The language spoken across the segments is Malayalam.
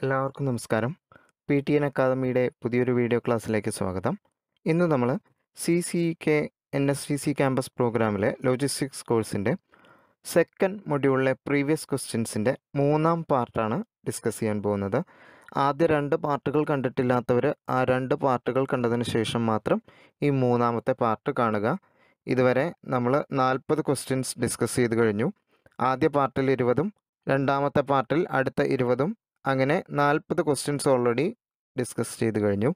എല്ലാവർക്കും നമസ്കാരം. PTN അക്കാദമിയുടെ പുതിയൊരു വീഡിയോ ക്ലാസ്സിലേക്ക് സ്വാഗതം. ഇന്ന് നമ്മൾ CCK NSCC ക്യാമ്പസ് പ്രോഗ്രാമിലെ ലോജിസ്റ്റിക്സ് കോഴ്സിൻ്റെ സെക്കൻഡ് മൊഡ്യൂളിലെ പ്രീവിയസ് ക്വസ്റ്റ്യൻസിൻ്റെ മൂന്നാം പാർട്ടാണ് ഡിസ്കസ് ചെയ്യാൻ പോകുന്നത്. ആദ്യ രണ്ട് പാർട്ടുകൾ കണ്ടിട്ടില്ലാത്തവർ ആ രണ്ട് പാർട്ടുകൾ കണ്ടതിന് ശേഷം മാത്രം ഈ മൂന്നാമത്തെ പാർട്ട് കാണുക. ഇതുവരെ നമ്മൾ 40 ക്വസ്റ്റ്യൻസ് ഡിസ്കസ് ചെയ്ത് കഴിഞ്ഞു. ആദ്യ പാർട്ടിൽ 20ഉം രണ്ടാമത്തെ പാർട്ടിൽ അടുത്ത 20ഉം അങ്ങനെ 40 ക്വസ്റ്റ്യൻസ് ഓൾറെഡി ഡിസ്കസ് ചെയ്ത് കഴിഞ്ഞു.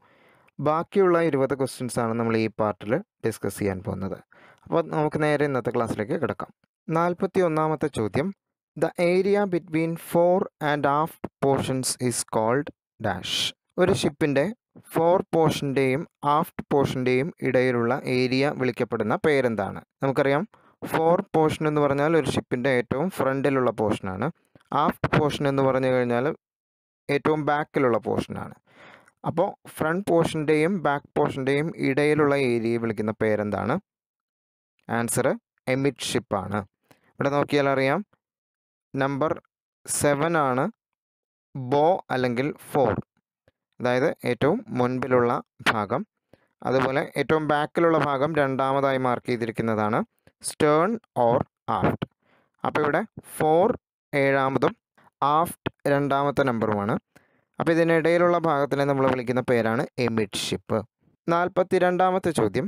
ബാക്കിയുള്ള 20 ക്വസ്റ്റ്യൻസാണ് നമ്മൾ ഈ പാർട്ടിൽ ഡിസ്കസ് ചെയ്യാൻ പോകുന്നത്. അപ്പോൾ നമുക്ക് നേരെ ഇന്നത്തെ ക്ലാസ്സിലേക്ക് കിടക്കാം. 41ാമത്തെ ചോദ്യം, the area between fore and aft portions is called dash. ഒരു ഷിപ്പിൻ്റെ ഫോർ പോർഷൻ്റെയും ആഫ്റ്റ് പോർഷൻ്റെയും ഇടയിലുള്ള ഏരിയ വിളിക്കപ്പെടുന്ന പേരെന്താണ്? നമുക്കറിയാം, ഫോർ പോർഷൻ എന്ന് പറഞ്ഞാൽ ഒരു ഷിപ്പിൻ്റെ ഏറ്റവും ഫ്രണ്ടിലുള്ള പോർഷനാണ്. ആഫ്റ്റ് പോർഷൻ എന്ന് പറഞ്ഞു കഴിഞ്ഞാൽ ഏറ്റവും ബാക്കിലുള്ള പോർഷനാണ്. അപ്പോൾ ഫ്രണ്ട് പോർഷൻ്റെയും ബാക്ക് പോർഷൻ്റെയും ഇടയിലുള്ള ഏരിയയെ വിളിക്കുന്ന പേരെന്താണ്? ആൻസർ എമിഡ് ഷിപ്പാണ്. ഇവിടെ നോക്കിയാൽ അറിയാം, നമ്പർ 7 ആണ് ബോ അല്ലെങ്കിൽ ഫോർ, അതായത് ഏറ്റവും മുൻപിലുള്ള ഭാഗം. അതുപോലെ ഏറ്റവും ബാക്കിലുള്ള ഭാഗം രണ്ടാമതായി മാർക്ക് ചെയ്തിരിക്കുന്നതാണ് സ്റ്റേൺ ഓർ ആഫ്റ്റ്. അപ്പോൾ ഇവിടെ ഫോർ 7ാമതും ആഫ്റ്റ് 2ാമത്തെ നമ്പറുമാണ്. അപ്പോൾ ഇതിനിടയിലുള്ള ഭാഗത്തിനെ നമ്മൾ വിളിക്കുന്ന പേരാണ് എമിഡ് ഷിപ്പ്. 42ാമത്തെ ചോദ്യം,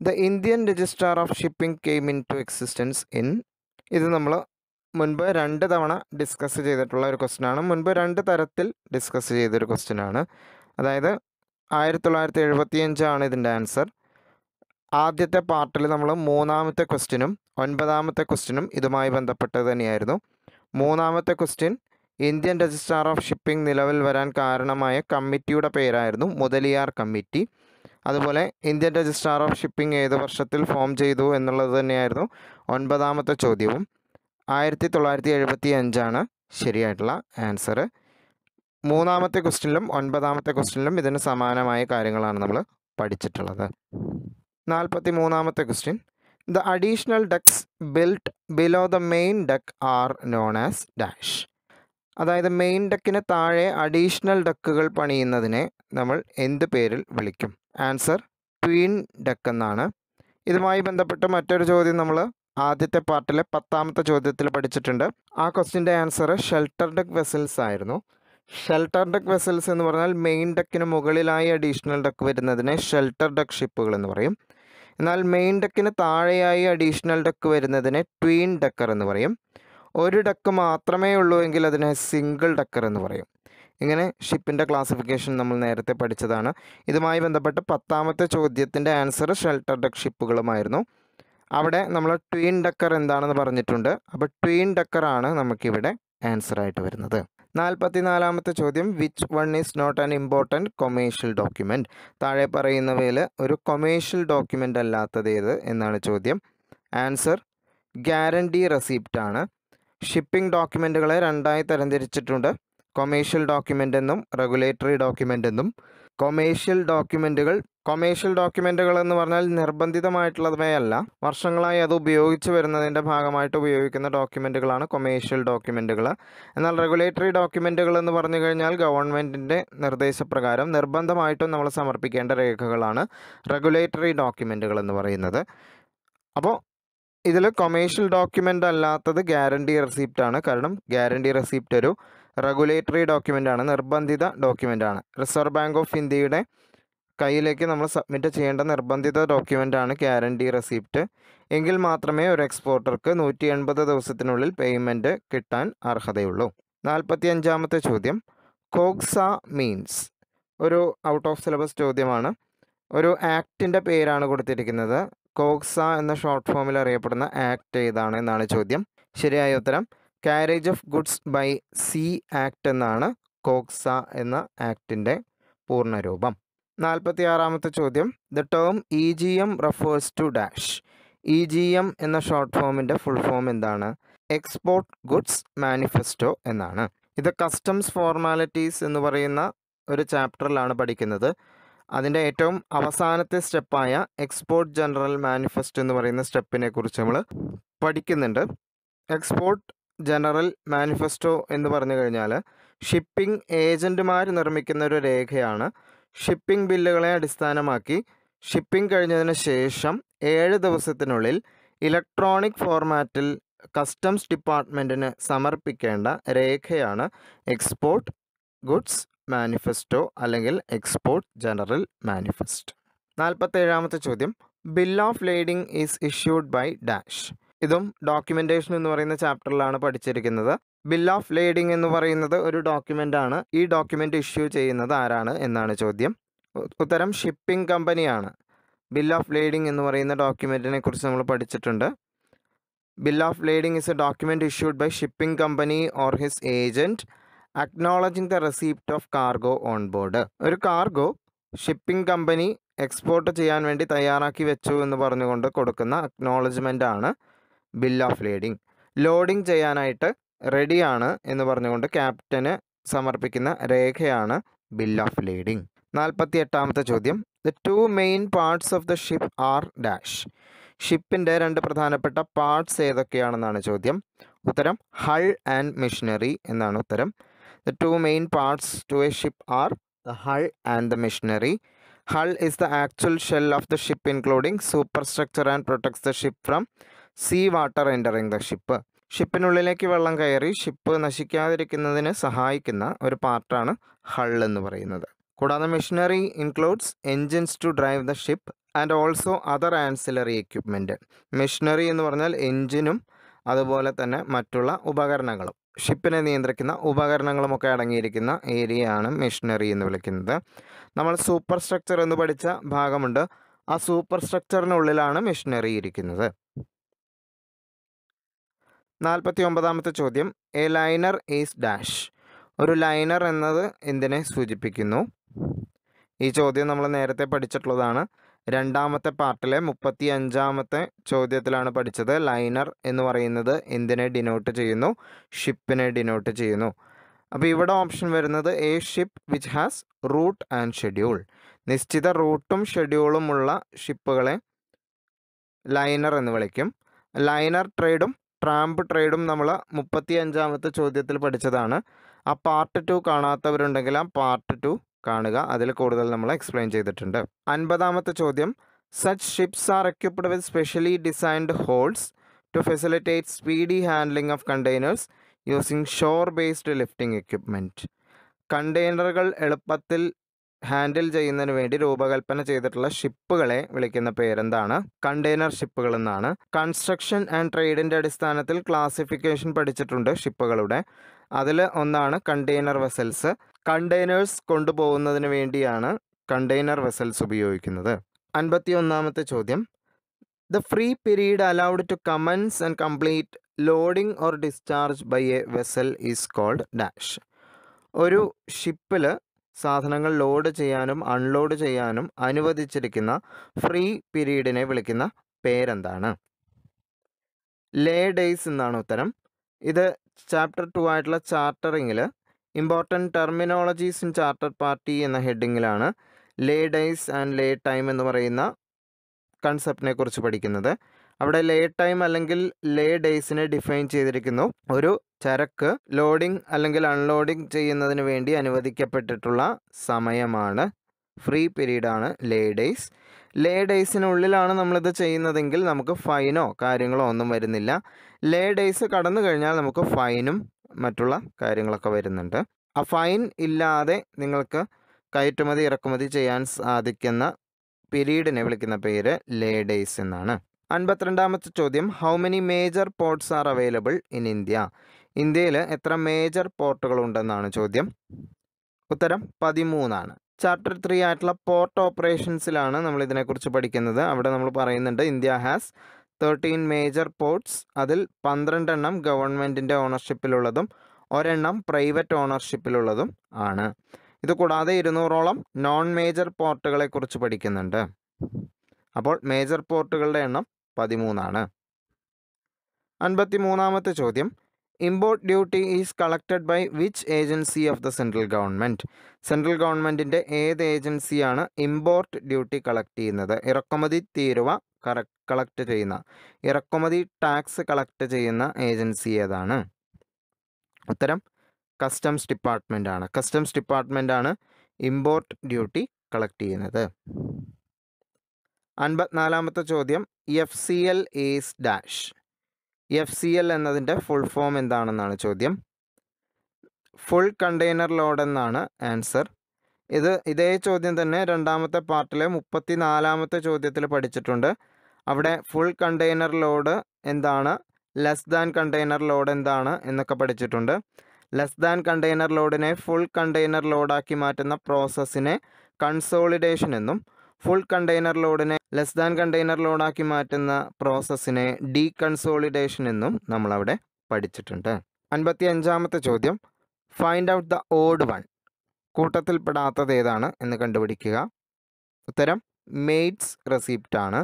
the Indian registrar of shipping came into existence in. ഇത് നമ്മൾ മുൻപ് 2 തവണ ഡിസ്കസ് ചെയ്തിട്ടുള്ള ഒരു ക്വസ്റ്റ്യനാണ്. മുൻപ് 2 തരത്തിൽ ഡിസ്കസ് ചെയ്തൊരു ക്വസ്റ്റ്യനാണ്. അതായത് 1975 ഇതിൻ്റെ ആൻസർ. ആദ്യത്തെ പാർട്ടിൽ നമ്മൾ 3ാമത്തെ ക്വസ്റ്റ്യനും 9ാമത്തെ ക്വസ്റ്റ്യനും ഇതുമായി ബന്ധപ്പെട്ടത് തന്നെയായിരുന്നു. 3ാമത്തെ question Indian registrar of shipping നിലവിൽ വരാൻ കാരണമായ കമ്മിറ്റിയുടെ പേരായിരുന്നു മുതലിയാർ കമ്മിറ്റി. അതുപോലെ ഇന്ത്യൻ രജിസ്ട്രാർ ഓഫ് ഷിപ്പിംഗ് ഏത് വർഷത്തിൽ ഫോം ചെയ്തു എന്നുള്ളത് തന്നെയായിരുന്നു 9ാമത്തെ ചോദ്യവും. 1975 ശരിയായിട്ടുള്ള ആൻസർ. 3ാമത്തെ ക്വസ്റ്റ്യനിലും 9ാമത്തെ ക്വസ്റ്റ്യനിലും ഇതിന് സമാനമായ കാര്യങ്ങളാണ് നമ്മൾ പഠിച്ചിട്ടുള്ളത്. 43ാമത്തെ question, the additional decks built below the main deck are known as dash. അതായത് മെയിൻ ഡക്കിന് താഴെ അഡീഷണൽ ഡക്കുകൾ പണിയുന്നതിനെ നമ്മൾ എന്ത് പേരിൽ വിളിക്കും? ആൻസർ ട്വീൻ ഡക്ക് എന്നാണ്. ഇതുമായി ബന്ധപ്പെട്ട് മറ്റൊരു ചോദ്യം നമ്മൾ ആദ്യത്തെ പാർട്ടിലെ 10ാമത്തെ ചോദ്യത്തിൽ പഠിച്ചിട്ടുണ്ട്. ആ ക്വസ്റ്റ്യൻ്റെ ആൻസർ ഷെൽട്ടർ ഡക്ക് വെസൽസ് ആയിരുന്നു. ഷെൽട്ടർ ഡക്ക് വെസൽസ് എന്ന് പറഞ്ഞാൽ മെയിൻ ഡക്കിന് മുകളിലായി അഡീഷണൽ ഡക്ക് വരുന്നതിനെ ഷെൽട്ടർ ഡക്ക് ഷിപ്പുകൾ എന്ന് പറയും. എന്നാൽ മെയിൻ ഡക്കിന് താഴെയായി അഡീഷണൽ ഡക്ക് വരുന്നതിനെ ട്വീൻ ഡക്കർ എന്ന് പറയും. ഒരു ഡക്ക് മാത്രമേ ഉള്ളൂ എങ്കിൽ അതിനെ സിംഗിൾ ഡക്കർ എന്ന് പറയും. ഇങ്ങനെ ഷിപ്പിൻ്റെ ക്ലാസിഫിക്കേഷൻ നമ്മൾ നേരത്തെ പഠിച്ചതാണ്. ഇതുമായി ബന്ധപ്പെട്ട് 10ാമത്തെ ചോദ്യത്തിൻ്റെ ആൻസർ ഷെൽട്ടർ ഡക്ക് ഷിപ്പുകളുമായിരുന്നു. അവിടെ നമ്മൾ ട്വീൻ ഡക്കർ എന്താണെന്ന് പറഞ്ഞിട്ടുണ്ട്. അപ്പോൾ ട്വീൻ ഡക്കറാണ് നമുക്കിവിടെ ആൻസറായിട്ട് വരുന്നത്. 44ാമത്തെ ചോദ്യം, which one is not an important commercial document. താഴെ പറയുന്നവയിൽ ഒരു കൊമേഴ്ഷ്യൽ ഡോക്യുമെൻ്റ് അല്ലാത്തത് ഏത് എന്നാണ് ചോദ്യം. ആൻസർ ഗ്യാരണ്ടി റെസിപ്റ്റ് ആണ്. ഷിപ്പിംഗ് ഡോക്യുമെൻറ്റുകളെ 2ആയി തരംതിരിച്ചിട്ടുണ്ട്, കൊമേഴ്ഷ്യൽ ഡോക്യുമെൻ്റ് എന്നും റെഗുലേറ്ററി ഡോക്യുമെൻ്റ് എന്നും. കൊമേഴ്ഷ്യൽ ഡോക്യുമെൻറ്റുകൾ എന്ന് പറഞ്ഞാൽ നിർബന്ധിതമായിട്ടുള്ളവയല്ല, വർഷങ്ങളായി അത് ഉപയോഗിച്ച് വരുന്നതിൻ്റെ ഭാഗമായിട്ട് ഉപയോഗിക്കുന്ന ഡോക്യുമെൻറ്റുകളാണ് കൊമേഴ്ഷ്യൽ ഡോക്യുമെൻറ്റുകൾ. എന്നാൽ റെഗുലേറ്ററി ഡോക്യുമെൻറ്റുകൾ എന്ന് പറഞ്ഞു കഴിഞ്ഞാൽ ഗവൺമെൻറ്റിൻ്റെ നിർദ്ദേശപ്രകാരം നിർബന്ധമായിട്ടും നമ്മൾ സമർപ്പിക്കേണ്ട രേഖകളാണ് റെഗുലേറ്ററി ഡോക്യുമെൻറ്റുകൾ എന്ന് പറയുന്നത്. അപ്പോൾ ഇതിൽ കൊമേഴ്ഷ്യൽ ഡോക്യുമെൻ്റ് അല്ലാത്തത് ഗ്യാരണ്ടി റെസിപ്റ്റ് ആണ്. കാരണം ഗ്യാരണ്ടി റെസിപ്റ്റ് ഒരു റെഗുലേറ്ററി ഡോക്യുമെൻ്റ് ആണ്, നിർബന്ധിത ഡോക്യുമെൻ്റ് ആണ്. റിസർവ് ബാങ്ക് ഓഫ് ഇന്ത്യയുടെ കയ്യിലേക്ക് നമ്മൾ സബ്മിറ്റ് ചെയ്യേണ്ട നിർബന്ധിത ഡോക്യുമെൻ്റ് ആണ് ഗ്യാരണ്ടി റെസിപ്റ്റ്. എങ്കിൽ മാത്രമേ ഒരു എക്സ്പോർട്ടർക്ക് 180 ദിവസത്തിനുള്ളിൽ പേയ്മെൻറ്റ് കിട്ടാൻ അർഹതയുള്ളൂ. 45ാമത്തെ ചോദ്യം, കോഗ്സ മീൻസ്. ഒരു ഔട്ട് ഓഫ് സിലബസ് ചോദ്യമാണ്. ഒരു ആക്ടിൻ്റെ പേരാണ് കൊടുത്തിരിക്കുന്നത്. കോഗ്സ എന്ന ഷോർട്ട് ഫോമിൽ അറിയപ്പെടുന്ന ആക്ട് ഏതാണ് എന്നാണ് ചോദ്യം. ശരിയായ ഉത്തരം carriage of goods by sea act എന്നാണ് കോഗ്സ എന്ന ആക്ടിൻ്റെ പൂർണ്ണരൂപം. 46ാമത്തെ ചോദ്യം, the term EGM refers to dash. EGM എന്ന ഷോർട്ട് ഫോമിൻ്റെ ഫുൾ ഫോം എന്താണ്? എക്സ്പോർട്ട് ഗുഡ്സ് മാനിഫെസ്റ്റോ എന്നാണ്. ഇത് കസ്റ്റംസ് ഫോർമാലിറ്റീസ് എന്ന് പറയുന്ന ഒരു ചാപ്റ്ററിലാണ് പഠിക്കുന്നത്. അതിൻ്റെ ഏറ്റവും അവസാനത്തെ സ്റ്റെപ്പായ എക്സ്പോർട്ട് ജനറൽ മാനിഫെസ്റ്റോ എന്ന് പറയുന്ന സ്റ്റെപ്പിനെ കുറിച്ച് നമ്മൾ പഠിക്കുന്നുണ്ട്. എക്സ്പോർട്ട് ജനറൽ മാനിഫെസ്റ്റോ എന്ന് പറഞ്ഞു കഴിഞ്ഞാൽ ഷിപ്പിംഗ് ഏജൻറ്റുമാർ നിർമ്മിക്കുന്ന ഒരു രേഖയാണ്. ഷിപ്പിംഗ് ബില്ലുകളെ അടിസ്ഥാനമാക്കി ഷിപ്പിംഗ് കഴിഞ്ഞതിന് ശേഷം 7 ദിവസത്തിനുള്ളിൽ ഇലക്ട്രോണിക് ഫോർമാറ്റിൽ കസ്റ്റംസ് ഡിപ്പാർട്ട്മെൻറ്റിന് സമർപ്പിക്കേണ്ട രേഖയാണ് എക്സ്പോർട്ട് ഗുഡ്സ് മാനിഫെസ്റ്റോ അല്ലെങ്കിൽ എക്സ്പോർട്ട് ജനറൽ മാനിഫെസ്റ്റ്. 47ാമത്തെ ചോദ്യം, bill of lading is issued by dash. ഇതും ഡോക്യുമെൻറ്റേഷൻ എന്ന് പറയുന്ന ചാപ്റ്ററിലാണ് പഠിച്ചിരിക്കുന്നത്. ബിൽ ഓഫ് ലേഡിംഗ് എന്ന് പറയുന്നത് ഒരു ഡോക്യുമെൻ്റ് ആണ്. ഈ ഡോക്യുമെൻ്റ് ഇഷ്യൂ ചെയ്യുന്നത് ആരാണ് എന്നാണ് ചോദ്യം. ഉത്തരം ഷിപ്പിംഗ് കമ്പനിയാണ്. ബിൽ ഓഫ് ലേഡിംഗ് എന്ന് പറയുന്ന ഡോക്യുമെൻറ്റിനെ കുറിച്ച് നമ്മൾ പഠിച്ചിട്ടുണ്ട്. Bill of lading is a document issued by shipping company or his agent acknowledging the receipt of cargo on board. ഒരു കാർഗോ ഷിപ്പിംഗ് കമ്പനി എക്സ്പോർട്ട് ചെയ്യാൻ വേണ്ടി തയ്യാറാക്കി വെച്ചു എന്ന് പറഞ്ഞുകൊണ്ട് കൊടുക്കുന്ന അക്നോളജ്മെൻ്റ് ആണ് ബിൽ ഓഫ് ലേഡിംഗ്. ലോഡിംഗ് ചെയ്യാനായിട്ട് റെഡിയാണ് എന്ന് പറഞ്ഞുകൊണ്ട് ക്യാപ്റ്റന് സമർപ്പിക്കുന്ന രേഖയാണ് ബിൽ ഓഫ് ലേഡിംഗ്. 48ാമത്തെ ചോദ്യം, the 2 main parts of the ship are dash. ഷിപ്പിൻ്റെ 2 പ്രധാനപ്പെട്ട പാർട്സ് ഏതൊക്കെയാണെന്നാണ് ചോദ്യം. ഉത്തരം ഹൾ ആൻഡ് മെഷീനറി എന്നാണ് ഉത്തരം. The 2 main parts to a ship are the hull and the machinery. Hull is the actual shell of the ship including superstructure and protects the ship from sea water entering the ship. ഷിപ്പിനുള്ളിലേക്ക് വെള്ളം കയറി ഷിപ്പ് നശിക്കാതിരിക്കുന്നതിന് സഹായിക്കുന്ന ഒരു പാർട്ടാണ് ഹൾ എന്ന് പറയുന്നത്. കൂടാതെ machinery includes engines to drive the ship and also other ancillary equipment. Machinery എന്ന് പറഞ്ഞാൽ എൻജിനും അതുപോലെ തന്നെ മറ്റുള്ള ഉപകരണങ്ങളും ഷിപ്പിനെ നിയന്ത്രിക്കുന്ന ഉപകരണങ്ങളുമൊക്കെ അടങ്ങിയിരിക്കുന്ന ഏരിയയാണ് മെഷീനറി എന്ന് വിളിക്കുന്നത്. നമ്മൾ സൂപ്പർ സ്ട്രക്ചർ എന്ന് പഠിച്ച ഭാഗമുണ്ട്. ആ സൂപ്പർ സ്ട്രക്ചറിനുള്ളിലാണ് മെഷീനറി ഇരിക്കുന്നത്. 49ാമത്തെ ചോദ്യം, എ ലൈനർ ഈസ് ഡാഷ്. ഒരു ലൈനർ എന്നത് എന്തിനെ സൂചിപ്പിക്കുന്നു? ഈ ചോദ്യം നമ്മൾ നേരത്തെ പഠിച്ചിട്ടുള്ളതാണ്. 2ാമത്തെ പാർട്ടിലെ 35ാമത്തെ ചോദ്യത്തിലാണ് പഠിച്ചത്. ലൈനർ എന്ന് പറയുന്നത് എന്തിനെ ഡിനോട്ട് ചെയ്യുന്നു? ഷിപ്പിനെ ഡിനോട്ട് ചെയ്യുന്നു. അപ്പോൾ ഇവിടെ ഓപ്ഷൻ വരുന്നത് a ship which has route and schedule. നിശ്ചിത റൂട്ടും ഷെഡ്യൂളുമുള്ള ഷിപ്പുകളെ ലൈനർ എന്ന് വിളിക്കും. ലൈനർ ട്രേഡും ട്രാമ്പ് ട്രേഡും നമ്മൾ 35ാമത്തെ ചോദ്യത്തിൽ പഠിച്ചതാണ്. ആ പാർട്ട് 2 കാണാത്തവരുണ്ടെങ്കിൽ ആ പാർട്ട് 2 കാണുക. അതിൽ കൂടുതൽ നമ്മൾ എക്സ്പ്ലെയിൻ ചെയ്തിട്ടുണ്ട്. 50ാമത്തെ ചോദ്യം, such ships are equipped with specially designed holds to facilitate speedy handling of containers using shore based lifting equipment. കണ്ടെയ്നറുകൾ എളുപ്പത്തിൽ ഹാൻഡിൽ ചെയ്യുന്നതിന് വേണ്ടി രൂപകൽപ്പന ചെയ്തിട്ടുള്ള ഷിപ്പുകളെ വിളിക്കുന്ന പേരെന്താണ്? കണ്ടെയ്നർ ഷിപ്പുകൾ എന്നാണ്. കൺസ്ട്രക്ഷൻ ആൻഡ് ട്രേഡിൻ്റെ അടിസ്ഥാനത്തിൽ ക്ലാസിഫിക്കേഷൻ പഠിച്ചിട്ടുണ്ട് ഷിപ്പുകളുടെ. അതിൽ ഒന്നാണ് കണ്ടെയ്നർ വെസൽസ്. കണ്ടെയ്നേഴ്സ് കൊണ്ടുപോകുന്നതിന് വേണ്ടിയാണ് കണ്ടെയ്നർ വെസൽസ് ഉപയോഗിക്കുന്നത്. 51ാമത്തെ ചോദ്യം, the free period allowed to commence and complete loading or discharge by a vessel is called dash. ഒരു ഷിപ്പിൽ സാധനങ്ങൾ ലോഡ് ചെയ്യാനും അൺലോഡ് ചെയ്യാനും അനുവദിച്ചിരിക്കുന്ന ഫ്രീ പീരീഡിനെ വിളിക്കുന്ന പേരെന്താണ്? ലേ ഡേയ്സ് എന്നാണ് ഉത്തരം. ഇത് ചാപ്റ്റർ 2 ആയിട്ടുള്ള ചാർട്ടറിങ്ങിൽ important terminologies in charter party എന്ന ഹെഡിങ്ങിലാണ് lay days and lay time എന്ന് പറയുന്ന കൺസെപ്റ്റിനെ കുറിച്ച് പഠിക്കുന്നത്. അവിടെ ലേ ടൈം അല്ലെങ്കിൽ ലേ ഡേയ്സിനെ ഡിഫൈൻ ചെയ്തിരിക്കുന്നു. ഒരു ചരക്ക് ലോഡിംഗ് അല്ലെങ്കിൽ അൺലോഡിംഗ് ചെയ്യുന്നതിന് വേണ്ടി അനുവദിക്കപ്പെട്ടിട്ടുള്ള സമയമാണ്, ഫ്രീ പീരീഡാണ് ലേ ഡേയ്സ്. ലേ ഡേയ്സിനുള്ളിലാണ് നമ്മളിത് ചെയ്യുന്നതെങ്കിൽ നമുക്ക് ഫൈനോ കാര്യങ്ങളോ ഒന്നും വരുന്നില്ല. ലേ ഡേയ്സ് കടന്നു കഴിഞ്ഞാൽ നമുക്ക് ഫൈനും മറ്റുള്ള കാര്യങ്ങളൊക്കെ വരുന്നുണ്ട്. ആ ഫൈൻ ഇല്ലാതെ നിങ്ങൾക്ക് കയറ്റുമതി ഇറക്കുമതി ചെയ്യാൻ സാധിക്കുന്ന പീരീഡിനെ വിളിക്കുന്ന പേര് ലേ ഡേയ്സ് എന്നാണ്. 52ാമത്തെ ചോദ്യം, how many major ports are available in India. ഇന്ത്യയിൽ എത്ര മേജർ പോർട്ടുകൾ ഉണ്ടെന്നാണ് ചോദ്യം. ഉത്തരം 13 ചാപ്റ്റർ 3 ആയിട്ടുള്ള പോർട്ട് ഓപ്പറേഷൻസിലാണ് നമ്മൾ ഇതിനെക്കുറിച്ച് പഠിക്കുന്നത്. അവിടെ നമ്മൾ പറയുന്നുണ്ട് ഇന്ത്യ ഹാസ് 13 മേജർ പോർട്ട്സ്. അതിൽ 12 എണ്ണം ഗവൺമെൻറ്റിൻ്റെ ഓണർഷിപ്പിലുള്ളതും 1 എണ്ണം പ്രൈവറ്റ് ഓണർഷിപ്പിലുള്ളതും ആണ്. ഇത് കൂടാതെ 200ഓളം നോൺ മേജർ പോർട്ടുകളെ കുറിച്ച് പഠിക്കുന്നുണ്ട്. അപ്പോൾ മേജർ പോർട്ടുകളുടെ എണ്ണം 13. 53ാമത്തെ ചോദ്യം, import duty is collected by which agency of the central government. Central ഗവൺമെൻറ്റിൻ്റെ ഏത് ഏജൻസിയാണ് ഇമ്പോർട്ട് ഡ്യൂട്ടി കളക്ട് ചെയ്യുന്നത്? ഇറക്കുമതി തീരുവ കളക്ട് ചെയ്യുന്ന, ഇറക്കുമതി ടാക്സ് കളക്ട് ചെയ്യുന്ന ഏജൻസി ഏതാണ്? ഉത്തരം കസ്റ്റംസ് ഡിപ്പാർട്ട്മെൻ്റ് ആണ്. കസ്റ്റംസ് ഡിപ്പാർട്ട്മെൻ്റ് ആണ് ഇമ്പോർട്ട് ഡ്യൂട്ടി കളക്ട് ചെയ്യുന്നത്. 54-ാമത്തെ ചോദ്യം, FCL ഈസ് ഡാഷ്. FCL എന്നതിൻ്റെ ഫുൾ ഫോം എന്താണെന്നാണ് ചോദ്യം. ഫുൾ കണ്ടെയ്നർ ലോഡ് എന്നാണ് ആൻസർ. ഇതേ ചോദ്യം തന്നെ രണ്ടാമത്തെ പാർട്ടിലെ 34-ാമത്തെ ചോദ്യത്തിൽ പഠിച്ചിട്ടുണ്ട്. അവിടെ ഫുൾ കണ്ടെയ്നർ ലോഡ് എന്താണ്, ലെസ് ദാൻ കണ്ടെയ്നർ ലോഡ് എന്താണ് എന്നൊക്കെ പഠിച്ചിട്ടുണ്ട്. ലെസ് ദാൻ കണ്ടെയ്നർ ലോഡിനെ ഫുൾ കണ്ടെയ്നർ ലോഡാക്കി മാറ്റുന്ന പ്രോസസ്സിനെ കൺസോളിഡേഷൻ എന്നും, ഫുൾ കണ്ടെയ്നർ ലോഡിനെ ലെസ് ദാൻ കണ്ടെയ്നർ ലോഡാക്കി മാറ്റുന്ന പ്രോസസ്സിനെ ഡീകൺസോളിഡേഷൻ എന്നും നമ്മളവിടെ പഠിച്ചിട്ടുണ്ട്. 55-ാമത്തെ ചോദ്യം, find out the odd one. കൂട്ടത്തിൽപ്പെടാത്തത് ഏതാണ് എന്ന് കണ്ടുപിടിക്കുക. ഉത്തരം മെയ്ഡ്സ് റെസിപ്റ്റ് ആണ്.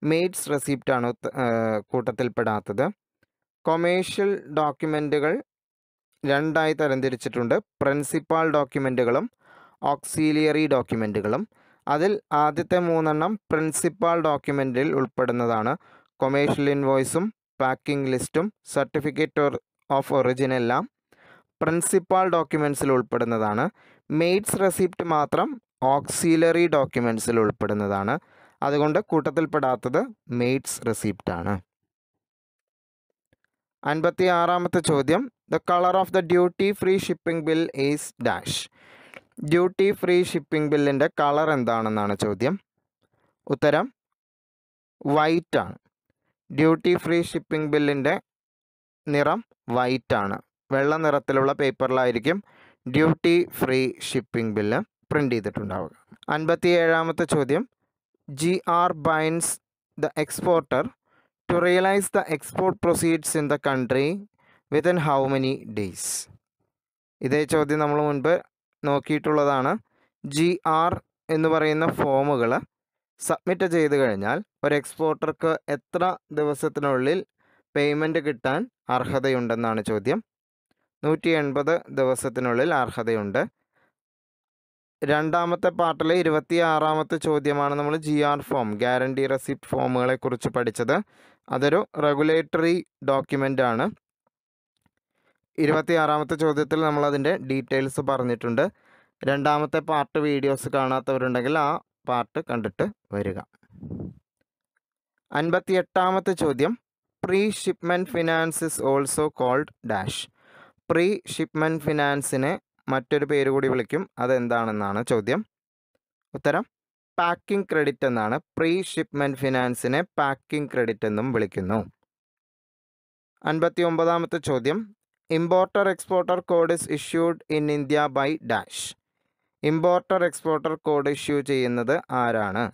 മെയ്ഡ്സ് റെസിപ്റ്റ് ആണ് കൂട്ടത്തിൽപ്പെടാത്തത്. കൊമേഴ്ഷ്യൽ ഡോക്യുമെൻറ്റുകൾ രണ്ടായി തരംതിരിച്ചിട്ടുണ്ട്, പ്രിൻസിപ്പാൾ ഡോക്യുമെൻറ്റുകളും ഓക്സിലിയറി ഡോക്യുമെൻറ്റുകളും. അതിൽ ആദ്യത്തെ 3 പ്രിൻസിപ്പാൾ ഡോക്യുമെൻറ്റിൽ ഉൾപ്പെടുന്നതാണ്. കൊമേഴ്ഷ്യൽ ഇൻവോയ്സും പാക്കിംഗ് ലിസ്റ്റും സർട്ടിഫിക്കറ്റ് ഓഫ് ഒറിജിൻ എല്ലാം പ്രിൻസിപ്പാൾ ഡോക്യുമെൻറ്റ്സിൽ ഉൾപ്പെടുന്നതാണ്. മെയ്ഡ്സ് റെസിപ്റ്റ് മാത്രം ഓക്സിലറി ഡോക്യുമെൻറ്റ്സിൽ ഉൾപ്പെടുന്നതാണ്. അതുകൊണ്ട് കൂട്ടത്തിൽപ്പെടാത്തത് മെയ്ഡ്സ് റെസിപ്റ്റ് ആണ്. 56-ാമത്തെ ചോദ്യം, the colour of the duty free shipping bill is dash. Duty free shipping ബില്ലിൻ്റെ കളർ എന്താണെന്നാണ് ചോദ്യം. ഉത്തരം വൈറ്റ് ആണ്. ഡ്യൂട്ടി ഫ്രീ ഷിപ്പിംഗ് ബില്ലിൻ്റെ നിറം വൈറ്റ് ആണ്. വെള്ള നിറത്തിലുള്ള പേപ്പറിലായിരിക്കും duty free shipping bill print ചെയ്തിട്ടുണ്ടാവുക. 57-ാമത്തെ ചോദ്യം, GR binds the exporter to realise the export proceeds in the country within how many days. ഇതേ ചോദ്യം നമ്മൾ മുൻപ് നോക്കിയിട്ടുള്ളതാണ്. GR എന്ന് പറയുന്ന ഫോമുകൾ സബ്മിറ്റ് ചെയ്ത് കഴിഞ്ഞാൽ ഒരു എക്സ്പോർട്ടർക്ക് എത്ര ദിവസത്തിനുള്ളിൽ പേയ്മെൻറ്റ് കിട്ടാൻ അർഹതയുണ്ടെന്നാണ് ചോദ്യം. 180 ദിവസത്തിനുള്ളിൽ അർഹതയുണ്ട്. രണ്ടാമത്തെ പാർട്ടിലെ 26-ാമത്തെ ചോദ്യമാണ് നമ്മൾ GR ഫോം, ഗ്യാരണ്ടി റെസിപ്റ്റ് ഫോമുകളെ കുറിച്ച് പഠിച്ചത്. അതൊരു റെഗുലേറ്ററി ഡോക്യുമെൻ്റ് ആണ്. 26-ാമത്തെ ചോദ്യത്തിൽ നമ്മളതിൻ്റെ ഡീറ്റെയിൽസ് പറഞ്ഞിട്ടുണ്ട്. രണ്ടാമത്തെ പാർട്ട് വീഡിയോസ് കാണാത്തവരുണ്ടെങ്കിൽ ആ പാർട്ട് കണ്ടിട്ട് വരിക. 58-ാമത്തെ ചോദ്യം, pre shipment finance is also called dash. Pre shipment ഫിനാൻസിനെ മറ്റൊരു പേര് കൂടി വിളിക്കും, അതെന്താണെന്നാണ് ചോദ്യം. ഉത്തരം പാക്കിംഗ് ക്രെഡിറ്റ് എന്നാണ്. പ്രീ ഷിപ്മെൻറ്റ് ഫിനാൻസിനെ പാക്കിംഗ് ക്രെഡിറ്റ് എന്നും വിളിക്കുന്നു. 59-ാമത്തെ ചോദ്യം, importer exporter code is issued in India by dash. Importer exporter code issue ചെയ്യുന്നത് ആരാണ്?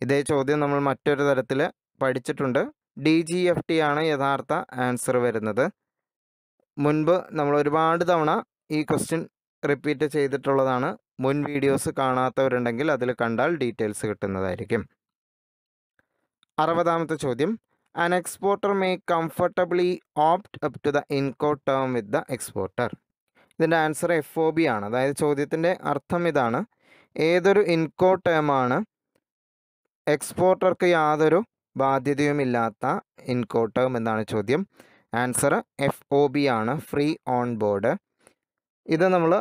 ഇതേ ചോദ്യം നമ്മൾ മറ്റൊരു തരത്തിൽ പഠിച്ചിട്ടുണ്ട്. DGFT ആണ് യഥാർത്ഥ ആൻസർ വരുന്നത്. മുൻപ് നമ്മൾ ഒരുപാട് തവണ ഈ ക്വസ്റ്റ്യൻ റിപ്പീറ്റ് ചെയ്തിട്ടുള്ളതാണ്. മുൻ വീഡിയോസ് കാണാത്തവരുണ്ടെങ്കിൽ അതിൽ കണ്ടാൽ ഡീറ്റെയിൽസ് കിട്ടുന്നതായിരിക്കും. 60-ാമത്തെ ചോദ്യം, an exporter may comfortably opt up to the incoterm with the exporter. ഇതിൻ്റെ ആൻസർ FOB ആണ്. അതായത് ചോദ്യത്തിൻ്റെ അർത്ഥം ഇതാണ്, ഏതൊരു ഇൻകോട്ട് ടേമാണ് എക്സ്പോർട്ടർക്ക് യാതൊരു ബാധ്യതയുമില്ലാത്ത ഇൻകോട്ട് ടേം എന്നാണ് ചോദ്യം. ആൻസർ FOB ആണ്, ഫ്രീ ഓൺ ബോർഡ്. ഇത് നമ്മൾ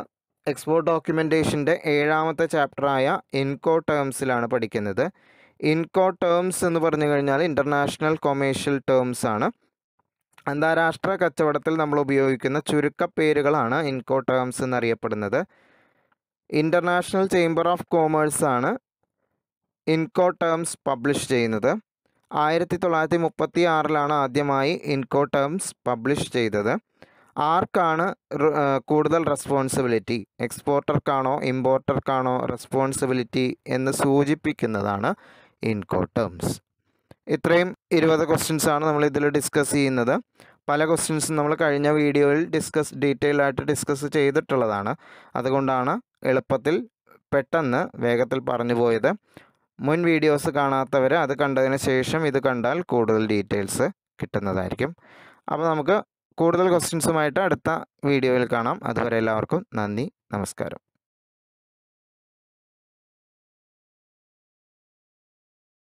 എക്സ്പോർട്ട് ഡോക്യുമെൻറ്റേഷൻ്റെ 7-ാമത്തെ ചാപ്റ്ററായ ഇൻകോട്ട് ടേംസിലാണ് പഠിക്കുന്നത്. ഇൻകോട്ട് ടേംസ് എന്ന് പറഞ്ഞു കഴിഞ്ഞാൽ ഇൻ്റർനാഷണൽ കൊമേഴ്ഷ്യൽ ടേംസ് ആണ്. അന്താരാഷ്ട്ര കച്ചവടത്തിൽ നമ്മൾ ഉപയോഗിക്കുന്ന ചുരുക്കപ്പേരുകളാണ് ഇൻകോട്ട് ടേംസ് എന്നറിയപ്പെടുന്നത്. ഇൻ്റർനാഷണൽ ചേംബർ ഓഫ് കോമേഴ്സ് ആണ് ഇൻകോട്ട് ടേംസ് പബ്ലിഷ് ചെയ്യുന്നത്. 1936 ആദ്യമായി ഇൻകോട്ട് ടേംസ് പബ്ലിഷ് ചെയ്തത്. ആർക്കാണ് കൂടുതൽ റെസ്പോൺസിബിലിറ്റി, എക്സ്പോർട്ടർക്കാണോ ഇമ്പോർട്ടർക്കാണോ റെസ്പോൺസിബിലിറ്റി എന്ന് സൂചിപ്പിക്കുന്നതാണ് ഇൻകോട്ട് ടേംസ്. ഇത്രയും 20 ക്വസ്റ്റ്യൻസാണ് നമ്മൾ ഇതിൽ ഡിസ്കസ് ചെയ്യുന്നത്. പല ക്വസ്റ്റ്യൻസും നമ്മൾ കഴിഞ്ഞ വീഡിയോയിൽ ഡീറ്റെയിൽ ആയിട്ട് ഡിസ്കസ് ചെയ്തിട്ടുള്ളതാണ്. അതുകൊണ്ടാണ് എളുപ്പത്തിൽ പെട്ടെന്ന് വേഗത്തിൽ പറഞ്ഞു പോയത്. മുൻ വീഡിയോസ് കാണാത്തവർ അത് കണ്ടതിന് ശേഷം ഇത് കണ്ടാൽ കൂടുതൽ ഡീറ്റെയിൽസ് കിട്ടുന്നതായിരിക്കും. അപ്പോൾ നമുക്ക് കൂടുതൽ ക്വസ്റ്റ്യൻസുമായിട്ട് അടുത്ത വീഡിയോയിൽ കാണാം. അതുവരെ എല്ലാവർക്കും നന്ദി, നമസ്കാരം.